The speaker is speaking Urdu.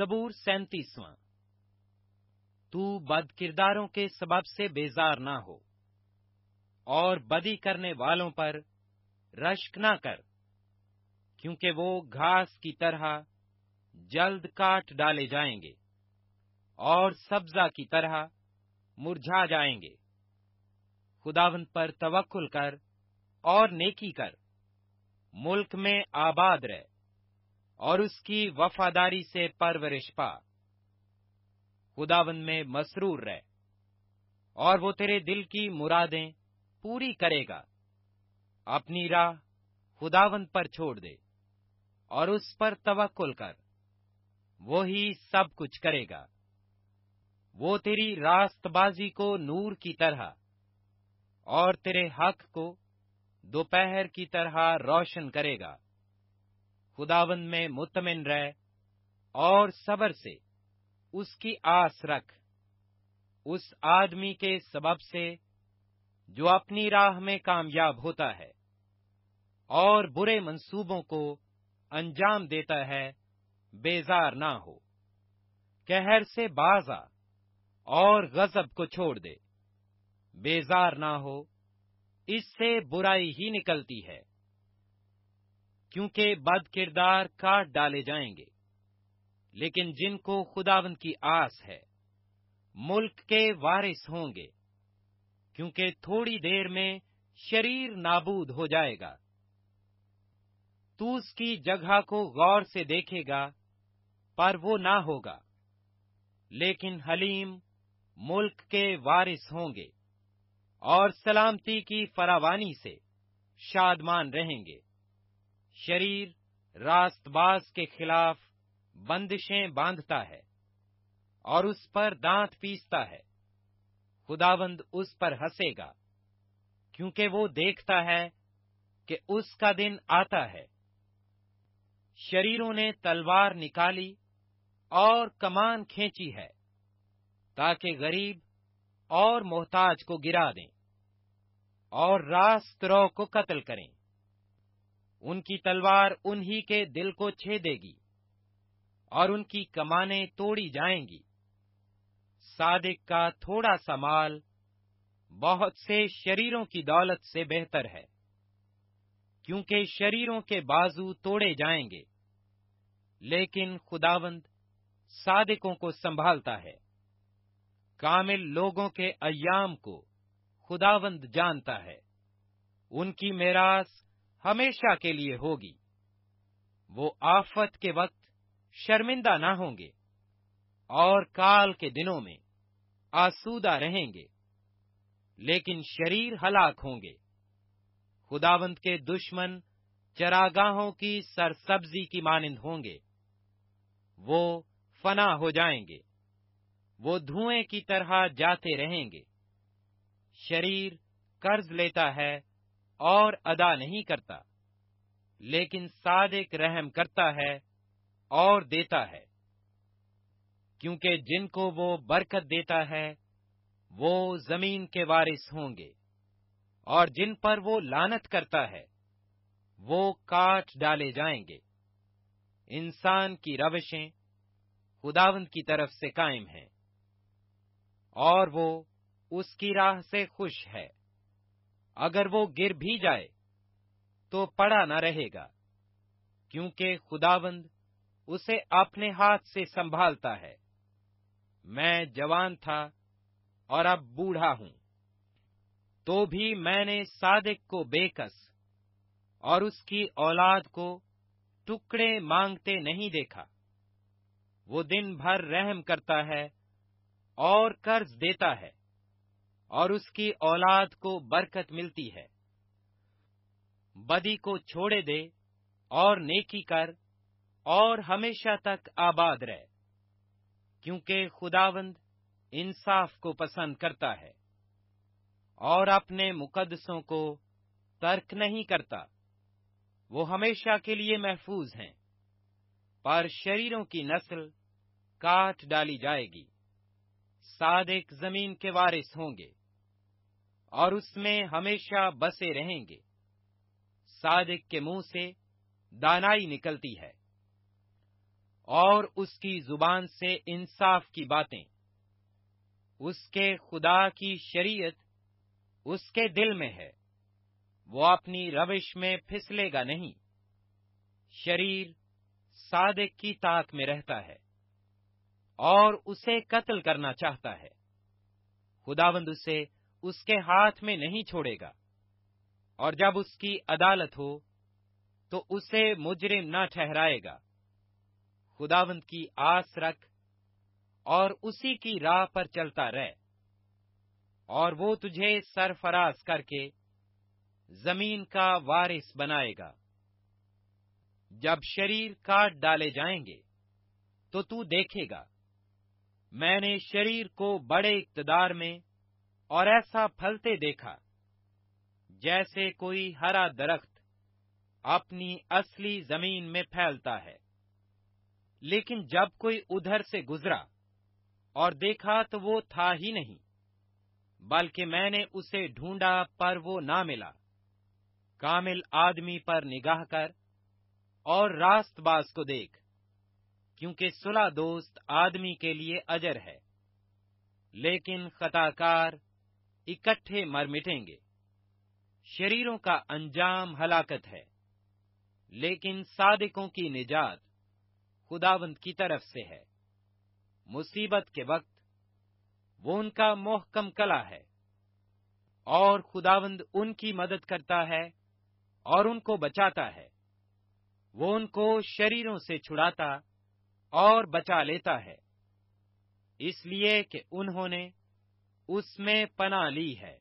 زبور 37۔ تو بد کرداروں کے سبب سے بیزار نہ ہو اور بدی کرنے والوں پر رشک نہ کر، کیونکہ وہ گھاس کی طرح جلد کاٹ ڈالے جائیں گے اور سبزہ کی طرح مرجھا جائیں گے۔ خداوند پر توکل کر اور نیکی کر، ملک میں آباد رہ اور اس کی وفاداری سے پرورش پا۔ خداوند میں مسرور رہ اور وہ تیرے دل کی مرادیں پوری کرے گا۔ اپنی راہ خداوند پر چھوڑ دے اور اس پر توکل کر، وہی سب کچھ کرے گا۔ وہ تیری راست بازی کو نور کی طرح اور تیرے حق کو دوپہر کی طرح روشن کرے گا۔ خداوند میں مطمئن رہ اور صبر سے اس کی آس رکھ، اس آدمی کے سبب سے جو اپنی راہ میں کامیاب ہوتا ہے اور برے منصوبوں کو انجام دیتا ہے، بیزار نہ ہو۔ قہر سے باز آ اور غضب کو چھوڑ دے، بیزار نہ ہو، اس سے برائی ہی نکلتی ہے، کیونکہ بد کردار کاٹ ڈالے جائیں گے، لیکن جن کو خداوند کی آس ہے ملک کے وارث ہوں گے، کیونکہ تھوڑی دیر میں شریر نابود ہو جائے گا۔ تو اس کی جگہ کو غور سے دیکھے گا پر وہ نہ ہوگا، لیکن حلیم ملک کے وارث ہوں گے اور سلامتی کی فراوانی سے شادمان رہیں گے۔ شریر راست باز کے خلاف بندشیں باندھتا ہے اور اس پر دانت پیستا ہے۔ خداوند اس پر ہنسے گا، کیونکہ وہ دیکھتا ہے کہ اس کا دن آتا ہے۔ شریروں نے تلوار نکالی اور کمان کھینچی ہے، تاکہ غریب اور محتاج کو گرا دیں اور راست رو کو قتل کریں۔ ان کی تلوار انہی کے دل کو چھیدے گی اور ان کی کمانیں توڑی جائیں گی۔ صادق کا تھوڑا سا مال بہت سے شریروں کی دولت سے بہتر ہے، کیونکہ شریروں کے بازو توڑے جائیں گے، لیکن خداوند صادقوں کو سنبھالتا ہے۔ کامل لوگوں کے ایام کو خداوند جانتا ہے، ان کی میراث ہمیشہ کے لیے ہوگی۔ وہ آفت کے وقت شرمندہ نہ ہوں گے اور کال کے دنوں میں آسودہ رہیں گے، لیکن شریر ہلاک ہوں گے۔ خداوند کے دشمن چراگاہوں کی سرسبزی کی مانند ہوں گے، وہ فنا ہو جائیں گے، وہ دھوئیں کی طرح جاتے رہیں گے۔ شریر قرض لیتا ہے اور ادا نہیں کرتا، لیکن صادق رحم کرتا ہے اور دیتا ہے، کیونکہ جن کو وہ برکت دیتا ہے وہ زمین کے وارث ہوں گے، اور جن پر وہ لعنت کرتا ہے وہ کاٹ ڈالے جائیں گے۔ انسان کی روشیں خداوند کی طرف سے قائم ہیں، اور وہ اس کی راہ سے خوش ہے۔ اگر وہ گر بھی جائے تو پڑا نہ رہے گا، کیونکہ خداوند اسے اپنے ہاتھ سے سنبھالتا ہے۔ میں جوان تھا اور اب بوڑھا ہوں، تو بھی میں نے صادق کو بے کس اور اس کی اولاد کو ٹکڑے مانگتے نہیں دیکھا۔ وہ دن بھر رحم کرتا ہے اور قرض دیتا ہے، اور اس کی اولاد کو برکت ملتی ہے۔ بدی کو چھوڑے دے اور نیکی کر اور ہمیشہ تک آباد رہ، کیونکہ خداوند انصاف کو پسند کرتا ہے اور اپنے مقدسوں کو ترک نہیں کرتا۔ وہ ہمیشہ کے لیے محفوظ ہیں، پر شریروں کی نسل کاٹ ڈالی جائے گی۔ صادق زمین کے وارث ہوں گے اور اس میں ہمیشہ بسے رہیں گے۔ صادق کے منہ سے دانائی نکلتی ہے۔ اور اس کی زبان سے انصاف کی باتیں۔ اس کے خدا کی شریعت اس کے دل میں ہے، وہ اپنی روش میں پھسلے گا نہیں۔ شریر صادق کی طاق میں رہتا ہے اور اسے قتل کرنا چاہتا ہے، خداوند اسے اس کے ہاتھ میں نہیں چھوڑے گا، اور جب اس کی عدالت ہو تو اسے مجرم نہ ٹھہرائے گا۔ خداوند کی آس رکھ اور اسی کی راہ پر چلتا رہ، اور وہ تجھے سرفراز کر کے زمین کا وارث بنائے گا۔ جب شریر کاٹ ڈالے جائیں گے تو تو دیکھے گا، میں نے شریر کو بڑے اقتدار میں اور ایسا پھلتے دیکھا جیسے کوئی ہرا درخت اپنی اصلی زمین میں پھیلتا ہے۔ لیکن جب کوئی ادھر سے گزرا اور دیکھا تو وہ تھا ہی نہیں، بلکہ میں نے اسے ڈھونڈا پر وہ نہ ملا۔ کامل آدمی پر نگاہ کر اور راست باز کو دیکھ، کیونکہ صلح دوست آدمی کے لیے اجر ہے، لیکن خطا کار اکٹھے مر مٹیں گے۔ شریروں کا انجام ہلاکت ہے، لیکن صادقوں کی نجات خداوند کی طرف سے ہے۔ مصیبت کے وقت وہ ان کا محکم کلہ ہے، اور خداوند ان کی مدد کرتا ہے اور ان کو بچاتا ہے۔ وہ ان کو شریروں سے چھڑاتا اور بچا لیتا ہے، اس لیے کہ انہوں نے اس میں پناہ لی ہے۔